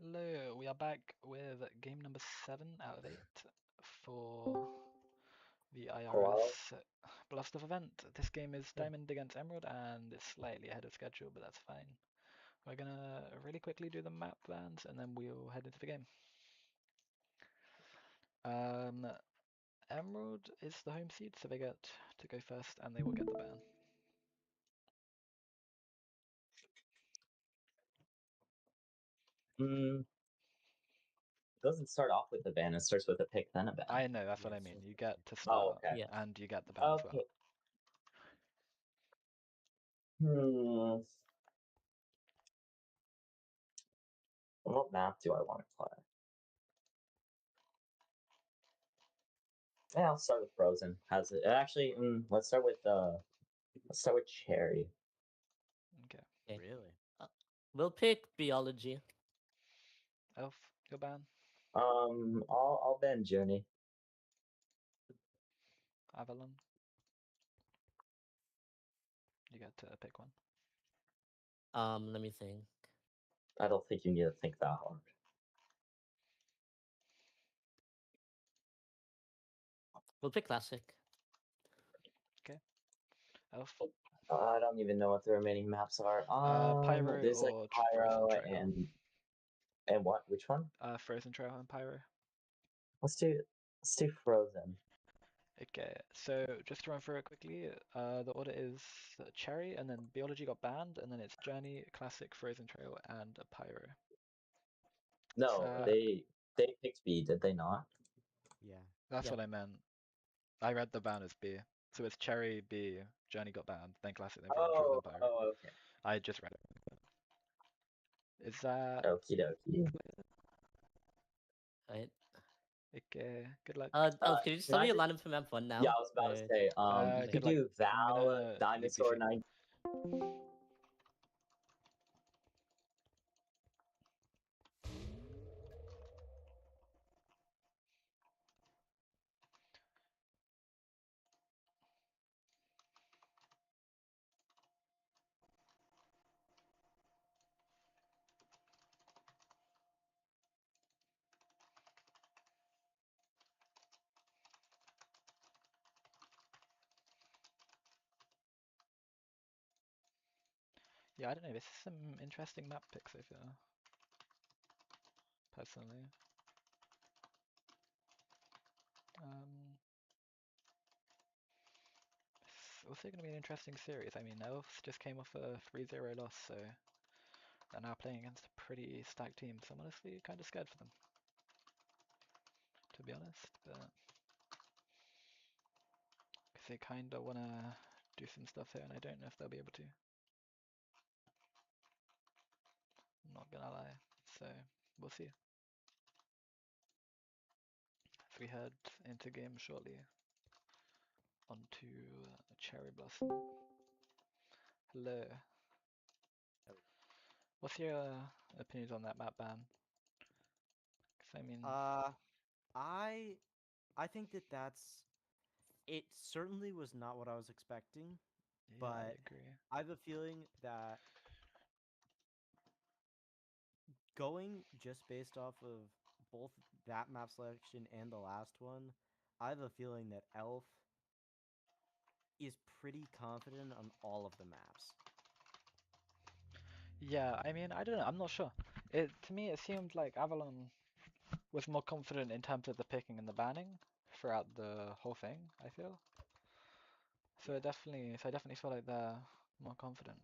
Hello, we are back with game number 7 out of 8 for the Hello? IRS BlastOff event. This game is Diamond against Emerald and it's slightly ahead of schedule, but that's fine. We're gonna really quickly do the map bans and then we'll head into the game. Emerald is the home seed, so they get to go first and they will get the ban. It doesn't start off with a ban, it starts with a pick, then a ban. I know, that's what I Yes, mean. yes. You get to Oh, start okay. and you get the ban as well. Okay. What map do I want to play? Yeah, I'll start with Frozen. Has it actually? Let's start with Cherry. Okay. Really? We'll pick biology. Elf, your ban. I'll ban Journey. Avalon. You get to pick one. Let me think. I don't think you need to think that hard. We'll pick classic. Okay. Elf. I don't even know what the remaining maps are. Pyro There's like or Pyro Frozen Trail. and what? Which one? Frozen Trail and Pyro. Let's do Frozen. Okay, so just to run through it quickly, the order is Cherry, and then Biology got banned, and then it's Journey, Classic, Frozen Trail, and Pyro. No, they picked B, did they not? Yeah. That's what I meant. I read the ban as B. So it's Cherry, B, Journey got banned, then Classic, then Frozen Trail, then Pyro. Oh, okay. I just read it. Is that... Okie dokie. Right. Okay, good luck. Can you just tell me your lineup for map 1 now? Yeah, I was about to say, you could good luck. do I'm Val, gonna Dinosaur UPC. 9. Yeah, I don't know, this is some interesting map picks, I feel. Personally. It's also going to be an interesting series. I mean, Elves just came off a 3-0 loss, so they're now playing against a pretty stacked team, so I'm honestly kind of scared for them, to be honest, but because they kind of want to do some stuff here, and I don't know if they'll be able to. I'm not gonna lie, so we'll see. As we head into game shortly, onto Cherry Blossom. Hello. What's your opinions on that map ban? Because I mean, I think that's it. Certainly was not what I was expecting, yeah, I but agree. I have a feeling that going just based off of both that map selection and the last one, I have a feeling that Elf is pretty confident on all of the maps. Yeah, I mean, I don't know, I'm not sure. To me, it seemed like Avalon was more confident in terms of the picking and the banning throughout the whole thing, I feel. So I definitely feel like they're more confident.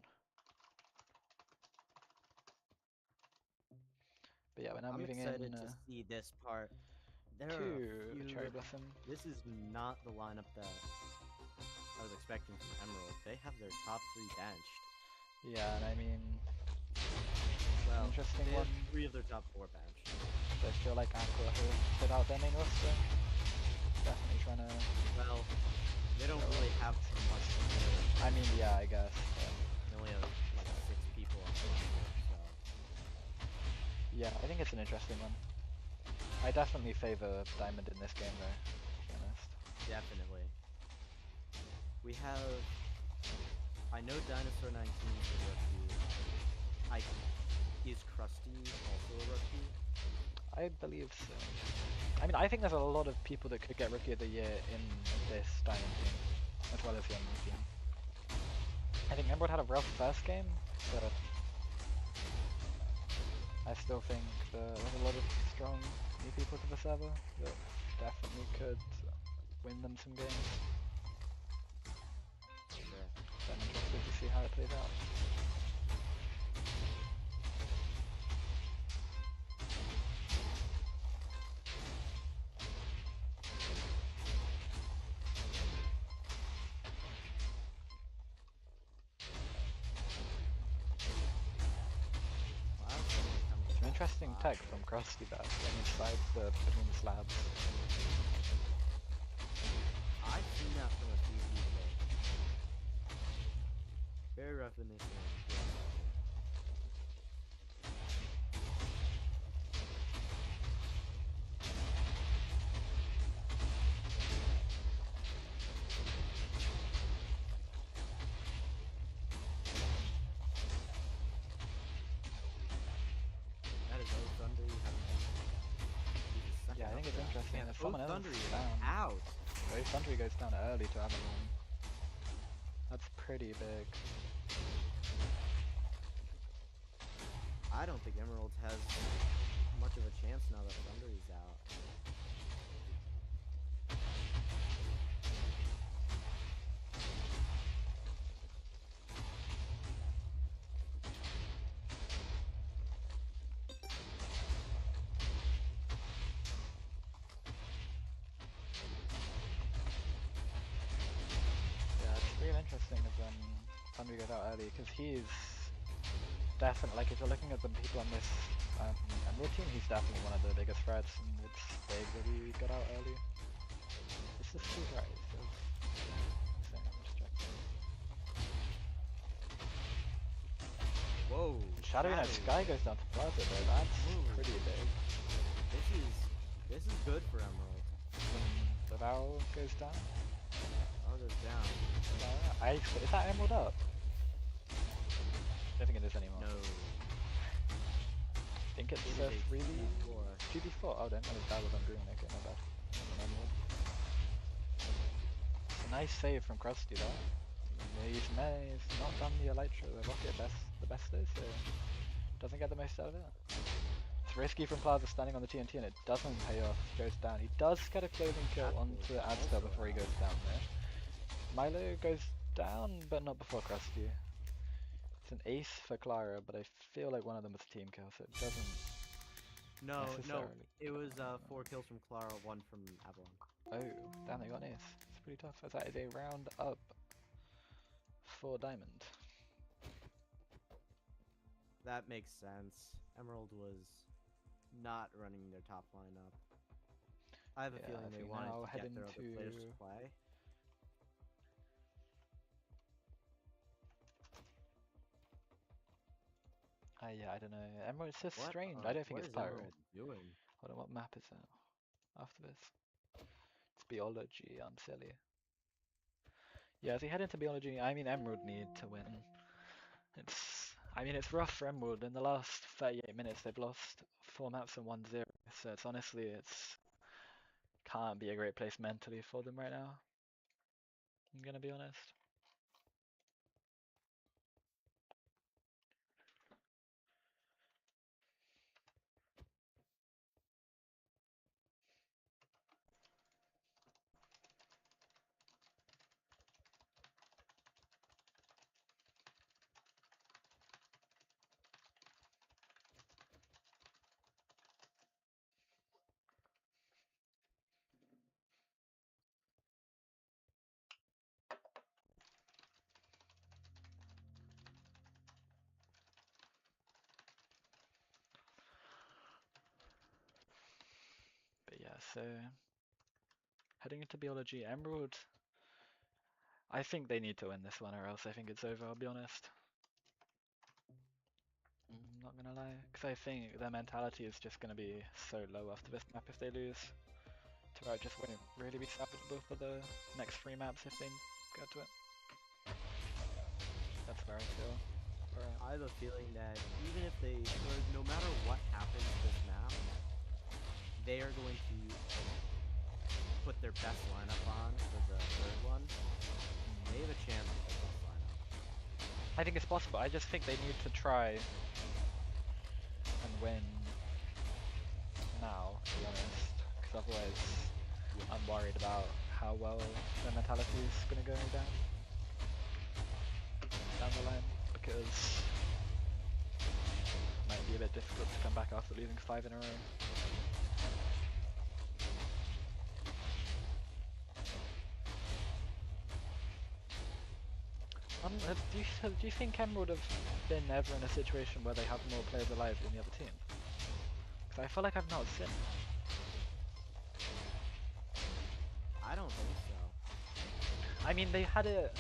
But yeah, we're now I'm moving excited in to see this part. There are to a few. Cherry Blossom. This is not the lineup that I was expecting from Emerald. They have their top 3 benched. Yeah, and I mean, Well, interesting they one. have 3 of their top 4 benched. They feel like Aqua have put out their main roster. Definitely trying to. Well, they don't really have much to do. I mean, yeah, I guess. They only have like 6 people on the roster, so. Yeah, I think it's an interesting one. I definitely favor Diamond in this game, though, to be honest. Definitely. We have. I know Dinosaur 19 is the rookie. is Krusty also a rookie? I believe so. I mean, I think there's a lot of people that could get Rookie of the Year in this Diamond team, as well as the Emerald team. I think Emerald had a rough first game, but I still think there's a lot of strong new people to the server that definitely could win them some games. Yeah. So I'm interested to see how it plays out. Some interesting tech from Krusty there, getting inside between the slabs. I've seen that from a few people. Very reminiscent. That is O Thunder. Yeah, I think it's interesting. Man, There's O someone else Thunder is down. out. O Thunder goes down early to Avalon. That's pretty big. I don't think Emerald has much of a chance now that Thunder is out. Yeah, it's real interesting if Thunder goes out early, because he's definitely, like, if you're looking at the people on this Emerald team, he's definitely one of the biggest threats, and it's big that he got out early. This is too right. Whoa! Shadow Knight Sky goes down to Plaza though, that's pretty big. This is good for Emerald. When the Varro goes down. All goes down. Is that Emerald up? I don't think it is anymore. No. I think it's It is a 3v4. 2v4. 2v4? Oh, then that was on green, okay, not bad. It's a nice save from Krusty though. He's not done the Elytra, the rocket the best though, so doesn't get the most out of it. It's risky from Plaza standing on the TNT and it doesn't pay off, he goes down. He does get a clothing kill onto Adster before he goes down there. Milo goes down, but not before Krusty. It's an ace for Clara, but I feel like one of them was a team kill, so it doesn't No, necessarily. it was 4 kills from Clara, 1 from Avalon. Oh, damn, they got an ace. It's pretty tough, as that is a round up for Diamond. That makes sense. Emerald was not running their top lineup. I have a feeling they wanted to get their other players to play. Yeah, I don't know. Emerald, it's just strange. I don't think it's Pyro. What is Emerald doing? Hold on, what map is it? After this. It's Biology, I'm silly. Yeah, as he head into Biology, I mean Emerald need to win. It's rough for Emerald. In the last 38 minutes they've lost 4 maps and 1-0. So it's honestly, can't be a great place mentally for them right now. I'm gonna be honest. But yeah, so heading into Biology, Emerald, I think they need to win this one or else I think it's over, I'll be honest. I'm not gonna lie, because I think their mentality is just gonna be so low after this map if they lose. Turret just wouldn't really be salvageable for the next 3 maps if they get to it. That's where I feel. I have a feeling that even if they could they are going to put their best lineup on for the third one, they have a chance with their best lineup. I think it's possible. I just think they need to try and win now, to be honest. Because otherwise, I'm worried about how well their mentality is going to go down the line. Because it might be a bit difficult to come back after losing 5 in a row. Do you think Emerald have been ever in a situation where they have more players alive than the other team? Because I feel like I've not seen. I don't think so. I mean, they had it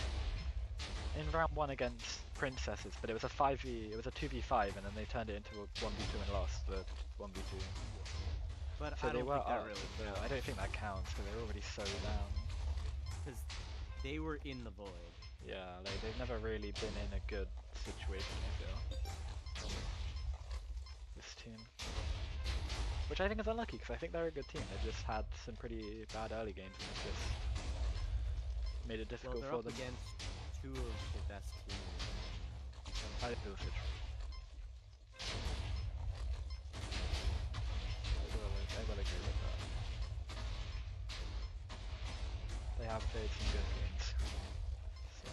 in round 1 against Princesses, but it was a 2v5, and then they turned it into a 1v2 and lost the 1v2. But So I they don't were think that up, really but I counts. don't think that counts because they were already so down. Because they were in the void. Yeah, like they've never really been in a good situation, I feel. This team. Which I think is unlucky because I think they're a good team. They just had some pretty bad early games and it's just made it Well, difficult they're for up them. against two of the best teams. I feel so true. I will agree with that. They have played some good games. So.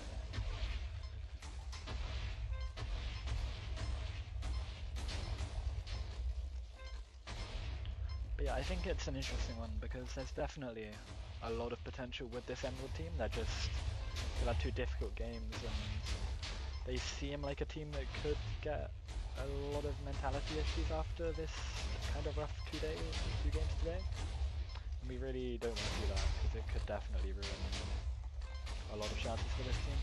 But yeah, I think it's an interesting one because there's definitely a lot of potential with this Emerald team. They've had 2 difficult games and they seem like a team that could get a lot of mentality issues after this kind of rough 2 games today. And we really don't want to see that because it could definitely ruin a lot of chances for this team.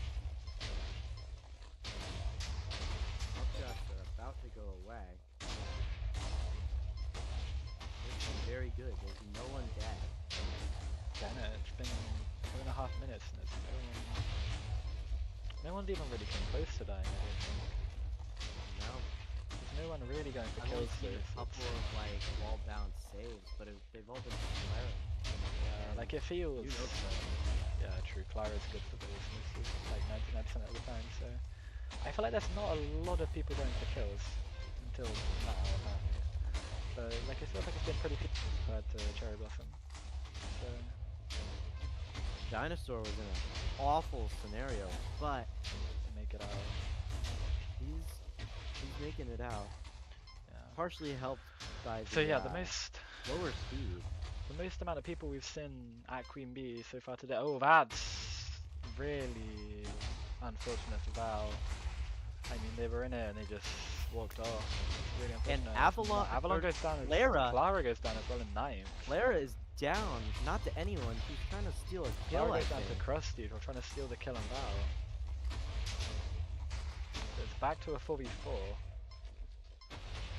Upshots are about to go away. This is very good. There's no one dead. Damn it, it's been 2.5 minutes and there's no one's even really come close to dying, I don't think. No. There's no one really going for I've only kills seen though. a couple of like wall bound saves, but they've all been from Clara. Yeah, like it feels. You know Clara. Yeah, true. Clara's good for those mostly, like 99% of the time. So I feel like there's not a lot of people going for kills until now, apparently. But like it feels like it's been pretty good compared to Cherry Blossom. So Dinosaur was in an awful scenario, but make it out. he's making it out. Yeah. Partially helped by the So yeah, the most lower speed. The most amount of people we've seen at Queen Bee so far today. Oh, that's really unfortunate for Val. I mean, they were in it and they just walked off. It's really unfortunate. And Avalon goes down. Clara goes down as well in 9th. Clara is down, not to anyone. She's trying to steal a kill. Clara I goes down to think. Krusty who are trying to steal the kill on Val. So it's back to a 4v4.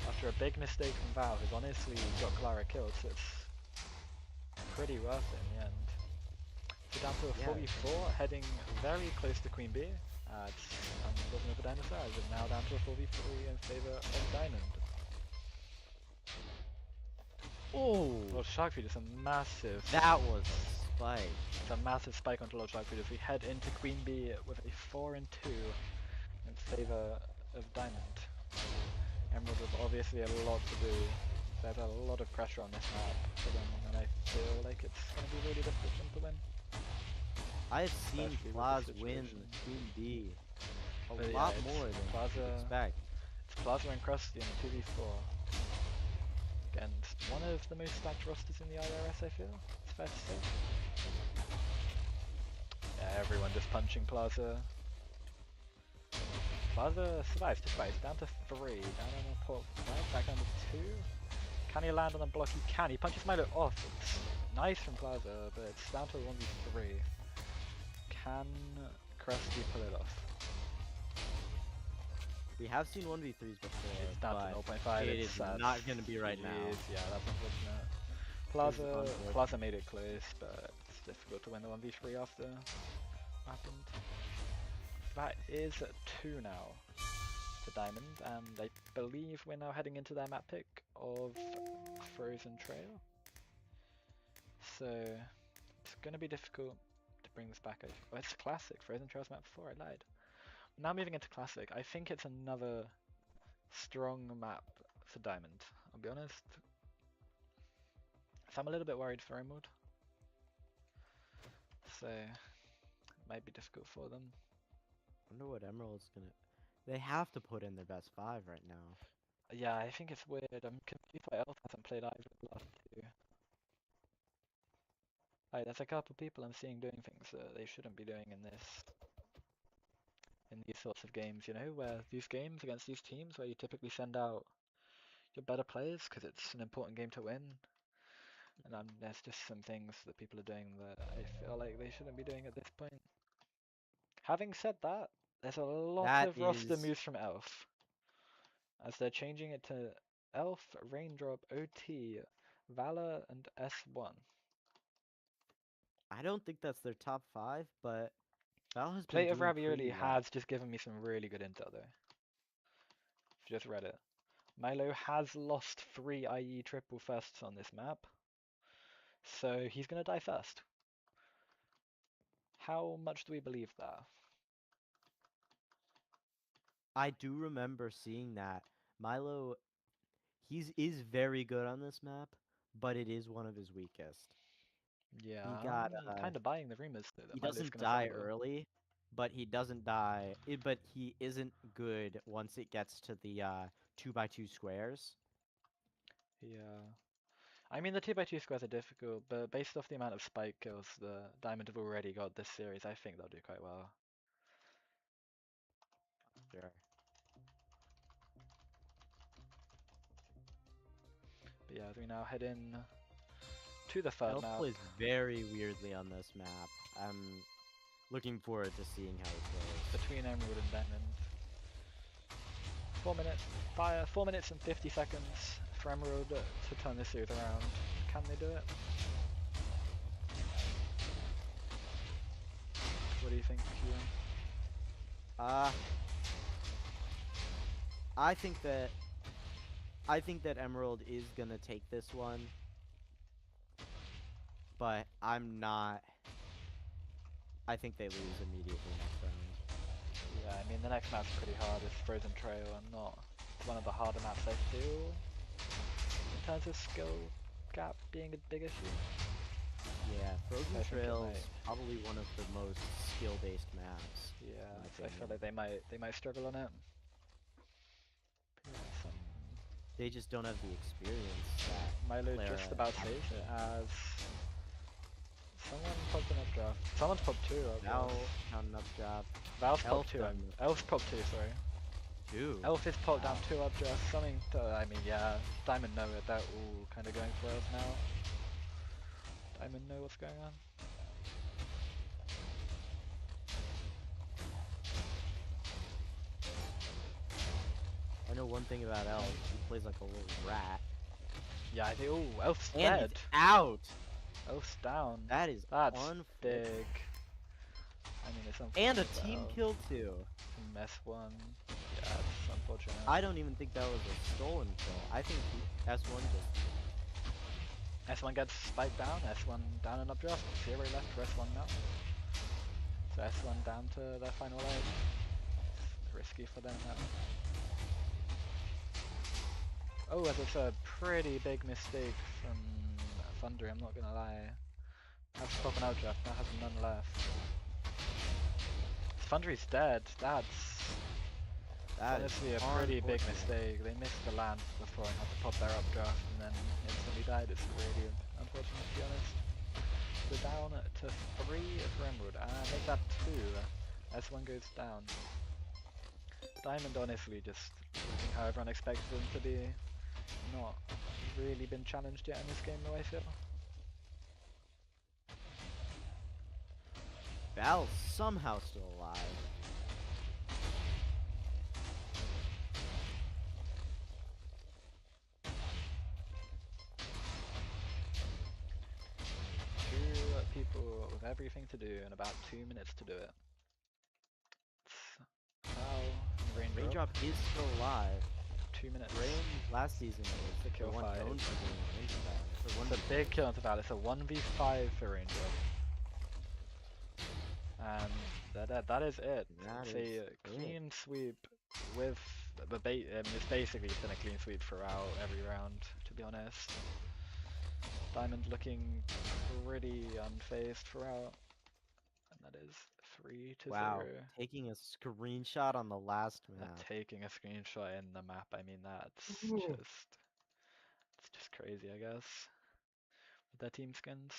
After a big mistake from Val, who's honestly got Clara killed, so it's pretty worth it in the end. So down to a 4v4, heading very close to Queen Bee. It's unfortunate for Dinosaur, as it's now down to a 4v3 in favour of Diamond. Oh, Lord Sharkfeed is a massive... that was a spike. It's a massive spike onto Lord Sharkfeed as we head into Queen Bee with a 4-2 in favour of Diamond. Emerald have obviously a lot to do. There's a lot of pressure on this map for them, and I feel like it's going to be really difficult for them to win. I have seen Especially with the Plaza win situation. Queen B a But lot yeah, it's more than you Plaza- would expect. It's Plaza and Krusty in a 2v4 against one of the most stacked rosters in the IRS, I feel. It's fair to say. Yeah, everyone just punching Plaza. Plaza survives despite it's down to 3, down on a port 5, back down to 2. Can he land on the block? He can. He punches Milo off. It's nice from Plaza, but it's down to a 1v3. Can Krusty pull it off? We have seen 1v3s before, It's down to but 0.5. it It's is sad. not going to be right now. Yeah, that's unfortunate. Plaza made it close, but it's difficult to win the 1v3 after happened. That is 2 now to Diamond, and I believe we're now heading into their map pick of Frozen Trail. So it's gonna be difficult to bring this back. Oh, it's classic. Frozen Trails map 4. I lied. Now moving into classic. I think it's another strong map for Diamond. I'll be honest. So I'm a little bit worried for Emerald. So it might be difficult for them. Wonder what Emerald's gonna. They have to put in their best 5 right now. Yeah, I think it's weird. I'm confused why Elf hasn't played either of the last two. Like, there's a couple people I'm seeing doing things that they shouldn't be doing in these sorts of games, you know, where these games against these teams where you typically send out your better players because it's an important game to win. And there's just some things that people are doing that I feel like they shouldn't be doing at this point. Having said that, there's a lot That of roster is- moves from Elf. As they're changing it to Elf, Raindrop, OT, Valor, and S1. I don't think that's their top 5, but Val has Plate been of doing Ravioli pretty well. has just given me some really good intel though. Just read it. Milo has lost 3 IE triple firsts on this map. So he's gonna die first. How much do we believe that? I do remember seeing that. Milo, is very good on this map, but it is one of his weakest. Yeah, He got, I'm kind of buying the rumors though that He Milo's doesn't gonna die fumble. early, but he doesn't die. But he isn't good once it gets to the 2x2 squares. Yeah. I mean, the 2x2 squares are difficult, but based off the amount of spike kills the Diamond have already got this series, I think they'll do quite well. Sure. But yeah, we now head in to the third Elf map. plays very weirdly on this map. I'm looking forward to seeing how he plays. Between Emerald and Diamond. 4 minutes and 50 seconds for Emerald to turn this series around. Can they do it? What do you think, Kieran? I think that Emerald is gonna take this one, but I'm not. I think they lose immediately next round. Yeah, I mean the next map's pretty hard. It's Frozen Trail and not one of the harder maps I feel in terms of skill gap being a big issue. Yeah, Frozen I think it Trail's might. probably one of the most skill-based maps. Yeah, my so I feel opinion. like they might struggle on it. Yeah, They just don't have the experience that Milo Clara just about has. saves it as someone popped an updraft. Someone's popped 2 Now, updrafts. not an updraft. Val's Elf popped 2. done. Elf's popped 2, sorry. 2. Elf is popped down Wow. 2 updrafts. Something I mean, yeah, Diamond know it. They're all kind of going for Elf now. Diamond know what's going on. I know one thing about Elf. He plays like a little rat. Yeah, I think. Oh, Elf's And dead. he's out. Elf's down. That is That's unfair. big. I mean, it's And a unfortunate for team Elf. kill too. From S1. Yeah, it's unfortunate. I don't even think that was a stolen kill. I think S1 just. S1 gets spiked down. S1 down and updraft. 0 left for S1 now. So S1 down to their final leg. It's risky for them now. Oh, that's a pretty big mistake from Thunder, I'm not gonna lie. Has to pop an outdraft, now has none left. Thundery's dead, that's honestly a pretty big mistake. They missed the land before and had to pop their updraft and then instantly died. It's really unfortunate to be honest. We're down to 3 for Emerald, and make that 2 as one goes down. Diamond honestly just looking how everyone expected them to be. Not really been challenged yet in this game though, I feel. Val's somehow still alive. Two people with everything to do and about 2 minutes to do it. Val and Raindrop. Raindrop is still alive. 2 minutes. Rain last season was To kill the one 5. known for being a Ranger Battle. Or one It's a big kill into battle. It's a 1v5 for Ranger. And that is it. That It's is a clean sweep with the bait. I mean, it's basically been a clean sweep throughout every round, to be honest. Diamond looking pretty unfazed throughout. And that is 3-0. Wow, taking a screenshot on the last map. Taking a screenshot in the map, I mean that's Ooh. it's just crazy, I guess. With their team skins.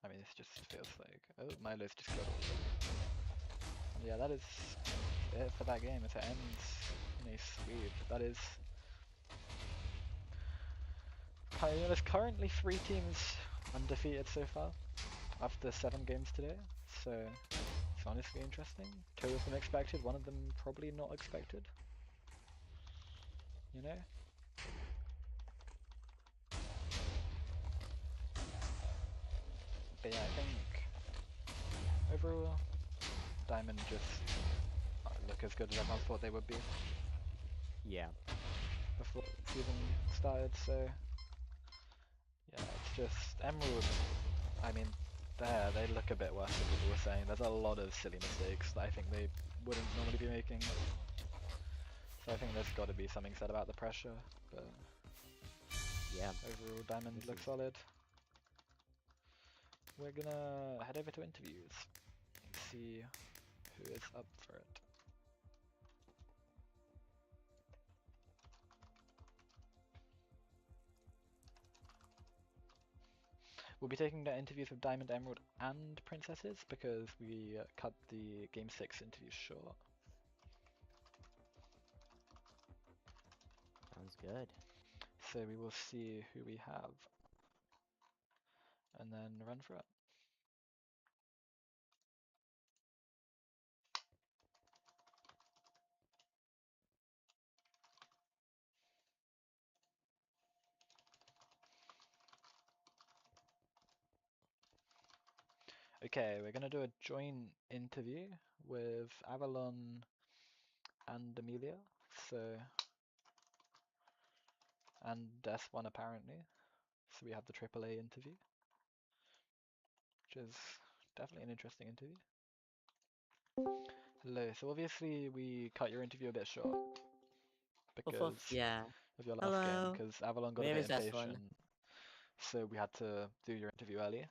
I mean, this just feels like, oh, Milo's just killed all of them. Yeah, that is it for that game. It ends in a sweep. That is. There's currently 3 teams undefeated so far after 7 games today. So it's honestly interesting. 2 of them expected, 1 of them probably not expected. You know? But yeah, I think overall, Diamond just look as good as everyone thought they would be Yeah. before the season started, so yeah, it's just Emerald. I mean, they look a bit worse than people were saying. There's a lot of silly mistakes that I think they wouldn't normally be making. So I think there's got to be something said about the pressure, but Yeah. overall Diamond looks solid. We're gonna head over to interviews and see who is up for it. We'll be taking the interviews with Diamond, Emerald and Princesses because we cut the Game 6 interviews short. Sounds good. So we will see who we have and then run for it. Okay, we're gonna do a joint interview with Avalon and Amelia, so and S1 apparently. So we have the AAA interview, which is definitely an interesting interview. Hello. So obviously we cut your interview a bit short because Yeah. of your last game, Hello. because Avalon got My a name bit is S1. impatient. So we had to do your interview early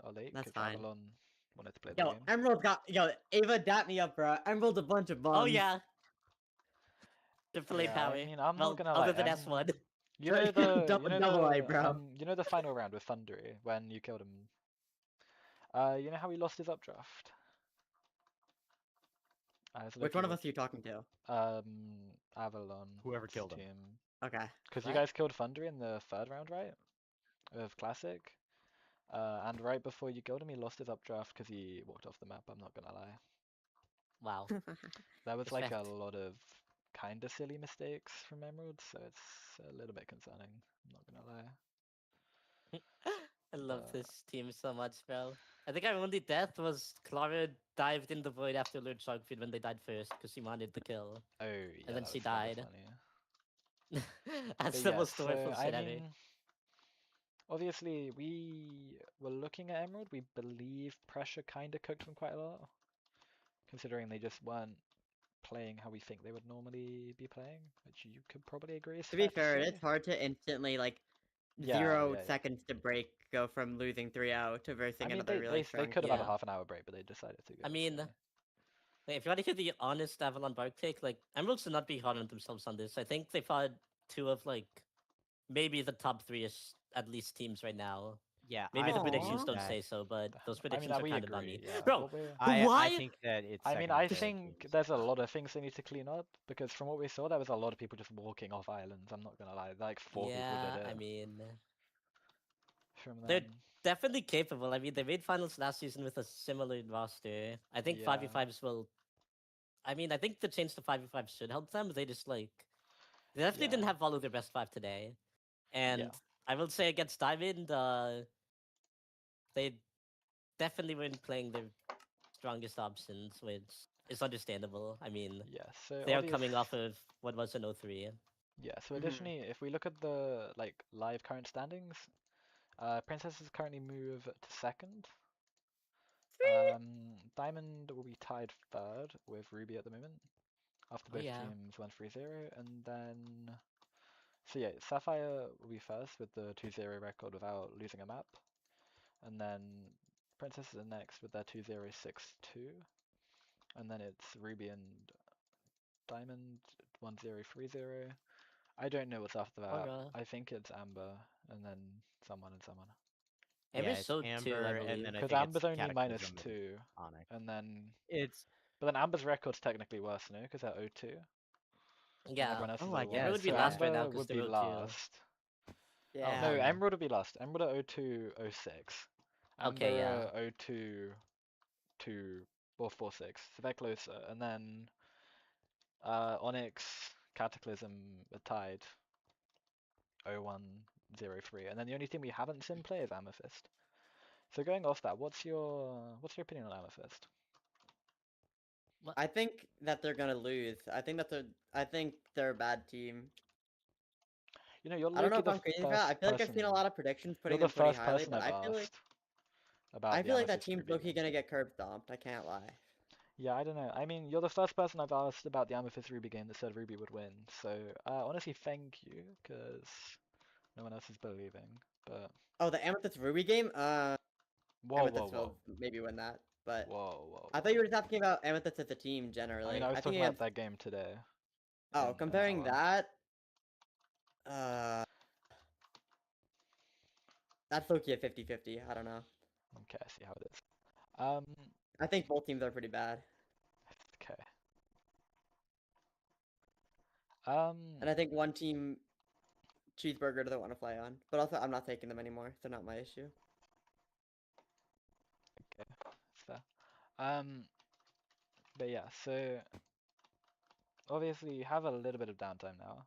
or late That's because fine. Avalon wanted to play the Yo, game. Emerald got Ava dapped me up, bro. Emerald a bunch of buns. Oh yeah. Triple A Yeah, power. I mean, I'm well, not gonna other lie. than S1. You know the Double A, bro. you know the final round with Thundery when you killed him. You know how he lost his updraft? Which one of us are you talking to? Avalon. Whoever killed him. team. Okay. Because you What? guys killed Thundery in the 3rd round, right? Of Classic. And right before you killed him, he lost his updraft because he walked off the map. I'm not gonna lie. Wow. That was like a Respect. lot of kind of silly mistakes from Emerald, so it's a little bit concerning. I'm not gonna lie. I love But- this team so much, bro. I think our only death was Clara dived in the void after Lord Sharkfeed when they died first because she wanted the kill. Oh yeah, then that she was kinda died. funny. That's But the yeah, most storyful so, shit I ever. mean, obviously we were looking at Emerald. We believe pressure kind of cooked them quite a lot, considering they just weren't playing how we think they would normally be playing, which you could probably agree is To be fair fair, say. it's hard to instantly Yeah, 0 yeah. seconds to break go from losing 3-0 to I versing mean, another really they strong could have had team. a half an hour break, but they decided to go. I mean, so. Like, if you want to hear the honest Avalon Bark take, like, Emeralds should not be hard on themselves on this. I think they fought 2 of, like, maybe the top 3-ish, at least, teams right now. Yeah. Maybe I the Aw. predictions think don't that- say so, but those I mean, predictions are we kind of agree. dummy. Yeah. Bro, What we're- I why? think that it's. I mean, second I and third think teams. there's a lot of things they need to clean up because from what we saw, there was a lot of people just walking off islands. I'm not gonna lie, like 4 people Yeah, did it. I mean, From they're them. definitely capable. I mean, they made finals last season with a similar roster. I think Yeah. 5v5s will. I mean, I think the change to 5v5 should help them. They just like. They definitely didn't Yeah. have follow their best 5 today. And Yeah. I will say against Diamond, they definitely weren't playing their strongest options, which is understandable. I mean, Yeah, so they are coming off of what was an 0-3. Yeah, so Mhm. additionally, if we look at the like live current standings, Princesses currently move to second. Diamond will be tied third with Ruby at the moment, after Oh both yeah. teams went 3-0, and then so yeah, Sapphire will be first with the 2-0 record without losing a map, and then Princesses are next with their 2-0 6-2, and then it's Ruby and Diamond 1-0 3-0. I don't know what's after that. Or I think it's Amber, and then someone and someone. Amber's it's so too, I Amber, and believe. then I Because think Amber's it's only Cataclysm and -2, Onyx. and then It's but then Amber's record's technically worse, no? Because they're 0-2, and Yeah. everyone else is Oh, I 0-1. Amber would guess, be So last right now Amber because would they're be 0-2. last. Yeah. No, Um, Emerald would be last. Emerald are 0-2, 0-6. Amber Okay, yeah. are 0-2, 2 or 4-6. So they're closer. And then Onyx, Cataclysm are tied 0-1, 0-3. And then the only team we haven't seen play is Amethyst. So going off that, what's your opinion on Amethyst? I think that they're gonna lose. I think they're a bad team. You know, you're I don't know Loki if the I'm crazy for that. I first feel like I've seen a person. lot of predictions You're putting the them pretty first highly, person but I've I feel like asked about the that Amethyst team's Ruby low-key game. gonna get curb stomped. I can't lie. Yeah, I don't know. I mean, you're the first person I've asked about the Amethyst Ruby game that said Ruby would win. So, honestly, thank you, because no one else is believing. But Oh, the Amethyst Ruby game? whoa, whoa, Amethyst will whoa, maybe win that. But whoa, whoa, I thought you whoa. were just asking about Amethyst as a team I generally. mean, I was I think talking about against that game today. oh, in an comparing hour. that, uh, that's low-key a 50-50. I don't know. Okay, I see how it is. Um, I think both teams are pretty bad, okay. and I think one team Cheeseburger doesn't want to play on. But also, I'm not taking them anymore. They're not my issue. Okay, that's fair. But yeah, so obviously you have a little bit of downtime now,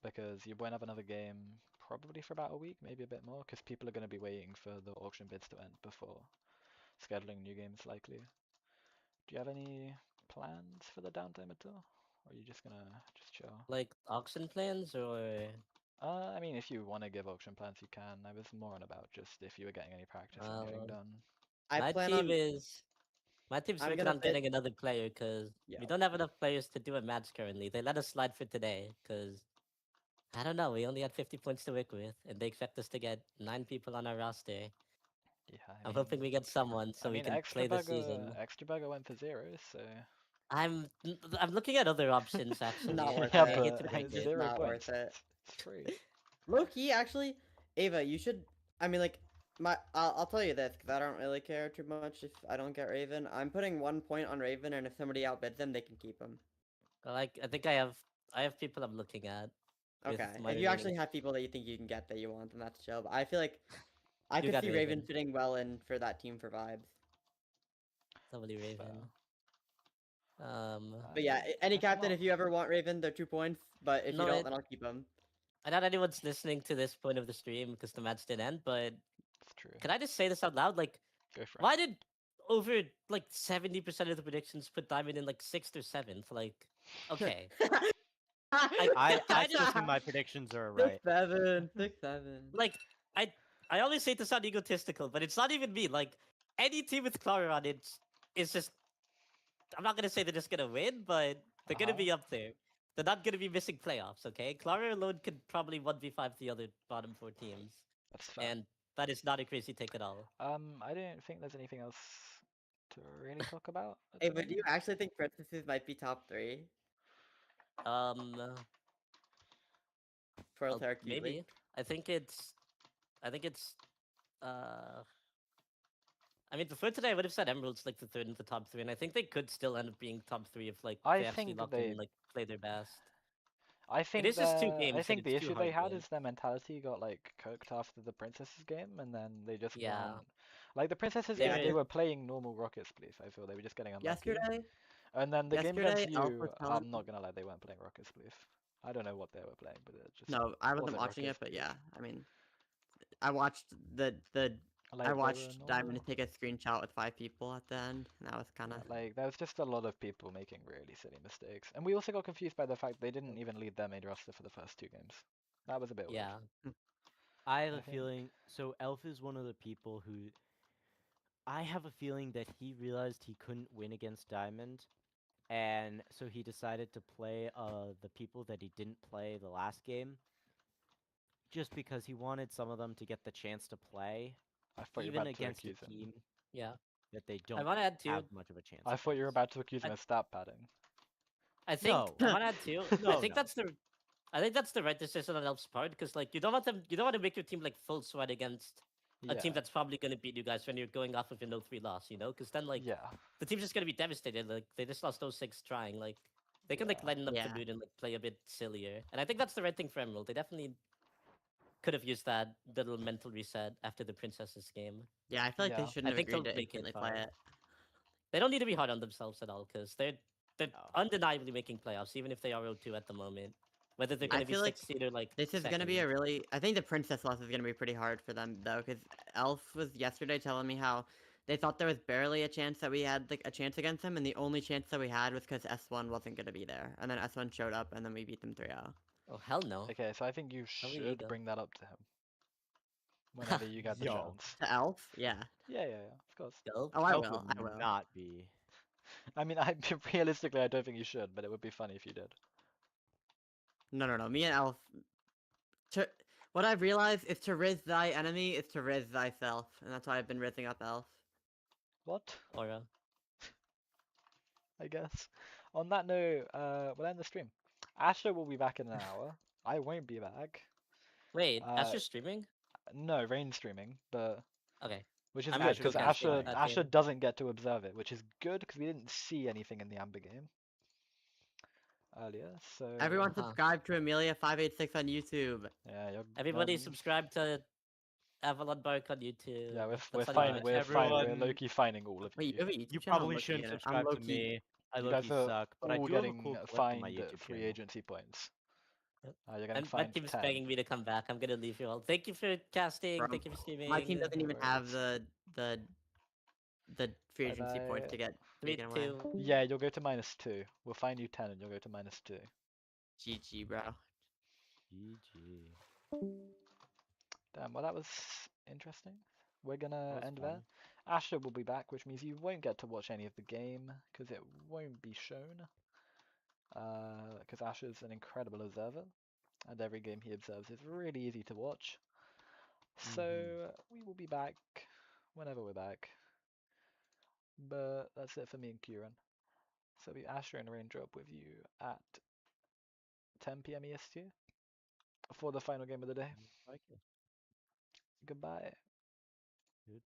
because you won't have another game probably for about a week, maybe a bit more, because people are going to be waiting for the auction bids to end before scheduling new games likely. Do you have any plans for the downtime at all? Or are you just gonna just chill? like auction plans or I mean, if you want to give auction plans, you can. I was more on about just if you were getting any practice and getting done. I my plan team on. is my team's I'm working gonna on bid. getting another player because Yeah. we don't have enough players to do a match currently. They let us slide for today because I don't know. We only had 50 points to work with, and they expect us to get 9 people on our roster. Yeah, I'm hoping we get someone so we can play this season. Extra Burger went for 0, so I'm looking at other options actually. Not worth yeah, I it. hate to but break It's it. 0 not points. worth it. It's free. Low key, actually, Ava, you should. I mean, like, I'll tell you this because I don't really care too much if I don't get Raven. I'm putting 1 point on Raven, and if somebody outbids them, they can keep him. Like I think I have people I'm looking at. with Okay. my If you actually remaining- have people that you think you can get that you want, then that's chill. But I feel like I You could got see Raven Raven. fitting well in for that team for vibes. Somebody It's Raven. But yeah, any I'm captain, not- if you ever want Raven, they're 2 points. But if No, you don't, it- then I'll keep them. I doubt anyone's listening to this point of the stream because the match didn't end. But It's true. can I just say this out loud? Like, Go for it. why did over like 70% of the predictions put Diamond in like 6th or 7th? Like, okay. I still think my predictions are right. 6-7, 6-7. Like, I always say to sound egotistical, but it's not even me. Like, any team with Clara on it is just. I'm not gonna say they're just gonna win, but they're gonna be up there. They're not gonna be missing playoffs, okay? Clara alone could probably 1v5 the other bottom 4 teams. That's fair. And that is not a crazy take at all. I don't think there's anything else to really talk about. at Hey, the but do you moment. actually think Princesses might be top 3 Um, for well, Altera Cube maybe. League? I think it's. Uh, I mean, before today, I would have said Emerald's like the third in the top 3, and I think they could still end up being top 3 if like I they actually think lock in they- and like play their best. I think is just 2 I games, and think the it's too issue they hard to had win. is their mentality got like cooked after the Princesses game, and then they just Yeah. weren't. Like the Princesses They game, they were- were playing normal Rocket Spleef. I feel they were just getting unlucky. Yesterday, And then the game against yesterday, Elf you, was telling I'm not gonna lie, they weren't playing Rocket Spleef. I don't know what they were playing, but it just No, I wasn't wasn't watching Rocket it, but yeah, I mean, I watched the I they were watched Diamond normal. take a screenshot with 5 people at the end, and that was kind of. Yeah, like there was just a lot of people making really silly mistakes, and we also got confused by the fact they didn't even lead their main roster for the first 2 games. That was a bit weird. Yeah. I have I a think. feeling. So Elf is one of the people who. I have a feeling that he realized he couldn't win against Diamond, and so he decided to play the people that he didn't play the last game, just because he wanted some of them to get the chance to play, I thought you were even about to against a accuse him. team Yeah. that they I don't want to add too. have much of a chance. I thought you were against. about to accuse him I- of stat padding. I think No. I want to add too. I No, think no. that's the. I think that's the right decision on Elf's part because like you don't want them. You don't want to make your team like full sweat against a Yeah, team that's probably going to beat you guys when you're going off of an 0-3 loss. You know, because then like yeah, the team's just going to be devastated. Like they just lost 0-6 trying. Like they can like yeah. lighten up the Yeah. mood and like play a bit sillier. And I think that's the right thing for Emerald. They definitely could have used that little mental reset after the Princesses game. Yeah, I feel like they Yeah. shouldn't I have think agreed they'll to make it instantly play far. it. They don't need to be hard on themselves at all because they're No. undeniably making playoffs, even if they are 0-2 at the moment. Whether they're I going to be feel like 6th seed or like This is second. gonna be a really. I think the princess loss is gonna be pretty hard for them though, because Elf was yesterday telling me how they thought there was barely a chance that we had like a chance against them, and the only chance that we had was because S1 wasn't gonna be there, and then S1 showed up, and then we beat them 3-0. Oh hell no! Okay, so I think you How are you should ego? bring that up to him whenever you get the Yo. chance. To Elf, yeah. Yeah, of course. Go. Oh, I Elf will. would I will. not be. I mean, I realistically, I don't think you should, but it would be funny if you did. No. Me and Elf. To, what I've realized is to riz thy enemy is to riz thyself, and that's why I've been rizzing up Elf. What? Aura. I guess. On that note, we'll end the stream. Asher will be back in an hour. I won't be back. Wait, Uh, Asher's streaming? No, Rain streaming, but Okay. which is I'm good Asher's because gonna casting Asher play. that Asher game. doesn't get to observe it, which is good because we didn't see anything in the Amber game earlier. So Everyone Uh-huh. subscribe to Amelia586 on YouTube. yeah, Everybody subscribe to Avalon Bark on YouTube. Yeah, That's we're on fine. YouTube. We're fine. We're everyone- low-key finding all of Wait, you you. have a YouTube You channel? probably I'm shouldn't low-key- subscribe to low-key- me. I You low-key guys are suck, but I all do have a getting cool clip on my fined YouTube free channel. agency points. Yep. You're getting And my fined team's 10. begging me to come back. I'm gonna leave you all. Thank you for casting. Bro, Thank you for streaming. My team doesn't No even have worries. the free agency points Bye-bye. to get 3, taken away. 2. Yeah, you'll go to -2. We'll find you 10 and you'll go to -2. GG, bro. GG. Damn, well that was interesting. We're That gonna was end fun. there. Asher will be back, which means you won't get to watch any of the game because it won't be shown. Because Asher's an incredible observer, and every game he observes is really easy to watch. So we will be back whenever we're back. But that's it for me and Kieran. So we Asher and Raindrop with you at 10 p.m. EST for the final game of the day. Like it. Goodbye. Goodbye.